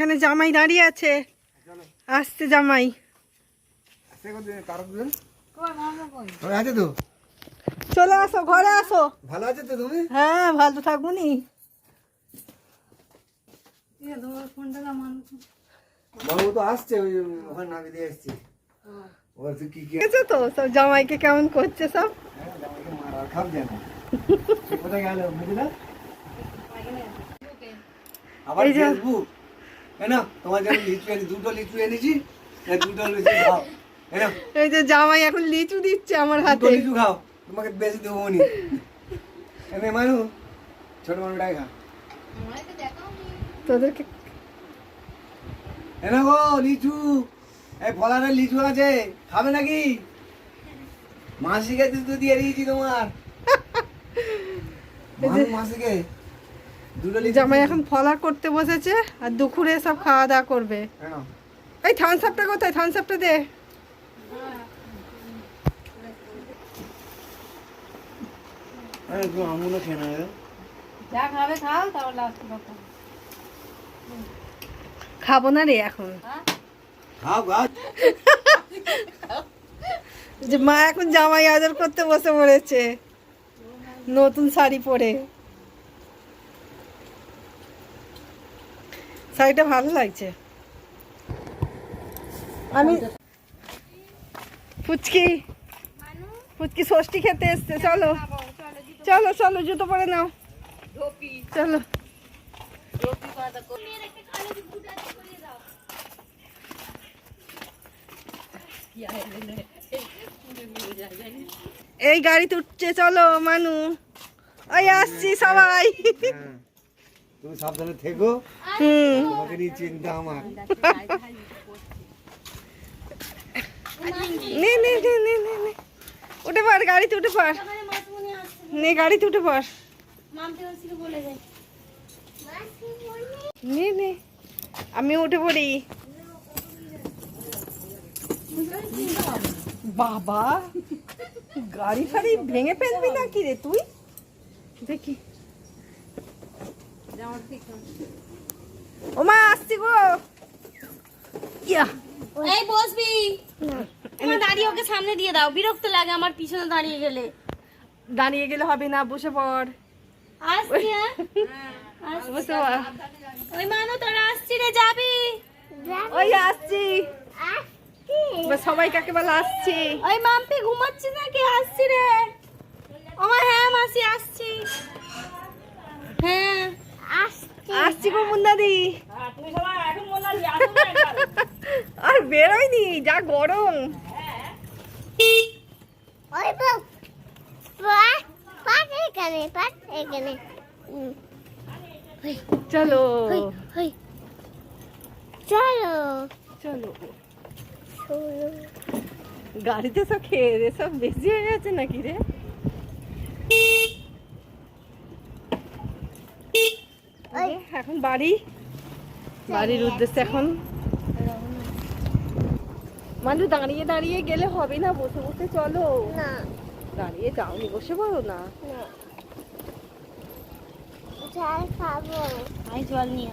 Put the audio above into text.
এখানে জামাই দাঁড়িয়ে আছে, আসছে জামাই। আছে তো, চলে আসো, ঘরে আসো। ভালো আছে তো তুমি? হ্যাঁ, ভালো থাকবো নি। বাবু তো আসছে, ওই ওখানে নামিয়ে দিয়ে এসছি। ওর তুই কি দেখেছো তো সব জামাইকে কেমন করছে সব। মারা খাব যেন কোথায় গেল বুঝলে? আবার এই যে- ফেসবুক না, তোমার জন্য লিচু এনেছি, দুটো লিচু এনেছি, দুটো লিচু খাও। এই যে জামাই এখন লিচু দিচ্ছে আমার দুটো হাতে। লিচু খাও, তোমাকে বেশি দেবো নি। এনে মানু ছোট মানুষটাই খা। তোদেরকে এনে গো লিচু, এই ফলারের লিচু আছে, খাবে নাকি? মাসিকে দুটো দিয়ে দিয়েছি তোমার। মাসিকে দুটো লিচু জামাই দিয়েছি। এখন ফলার করতে বসেছে আর দুপুরে সব খাওয়া দাওয়া করবে। এনো। এই থামস আপটা কোথায়? থামস আপটা দে। আরে তুই আমুলো খেয়ে না রে। যা খাবে খাও, তারপর লাস্ট কথা। খাবো না রে এখন। খাও গাছ। যে মা এখন জামাই আদর করতে বসে পড়েছে নতুন শাড়ি পরে। শাড়িটা ভালো লাগছে। আমি ফুচকি ফুচকি ষষ্ঠী খেতে এসছে। চলো চলো চলো, জুতো পরে নাও, চলো। এই গাড়িতে উঠছে, চলো মানু। ওই আসছি সবাই। তুমি সাবধানে থেকো, হুম, তোমাকে নিয়ে চিন্তা আমার। নে নে নে নে নে নে, উঠে পার, গাড়িতে উঠে পার, নে গাড়িতে উঠে পার, নে নে, আমি উঠে পড়ি। বাবা, গাড়ি ফাড়ি ভেঙে ফেলবি নাকি রে তুই? দেখি ওমা আসছি গো। ইয়া, এই বসবি, তোমার দাঁড়িয়ে ওকে সামনে দিয়ে দাও, বিরক্ত লাগে আমার পিছনে দাঁড়িয়ে গেলে। দাঁড়িয়ে গেলে হবে না, বসে পড়। আসছি, হ্যাঁ বসে পড়। ওই মানু তোরা আসছি রে, যাবি? ওই আসছি, এবার সবাই কাকে বলে আসছি। ওই মাম্পি ঘুমাচ্ছি নাকি? আসছি রে আমার। হ্যাঁ মাসি আসছি, হ্যাঁ আসছি গো মুন্দাদি। আর বেরোয়নি, যা গরম। চলো চলো চলো, গাড়িতে সব খেয়ে দে, সব বেশি হয়ে গেছে নাকি রে? এখন বাড়ির উদ্দেশ্যে এখন মানু। দাঁড়িয়ে দাঁড়িয়ে গেলে হবে না, বসে বসে চলো। দাঁড়িয়ে যাওনি, বসে পড়ো না। আমি জল নিয়ে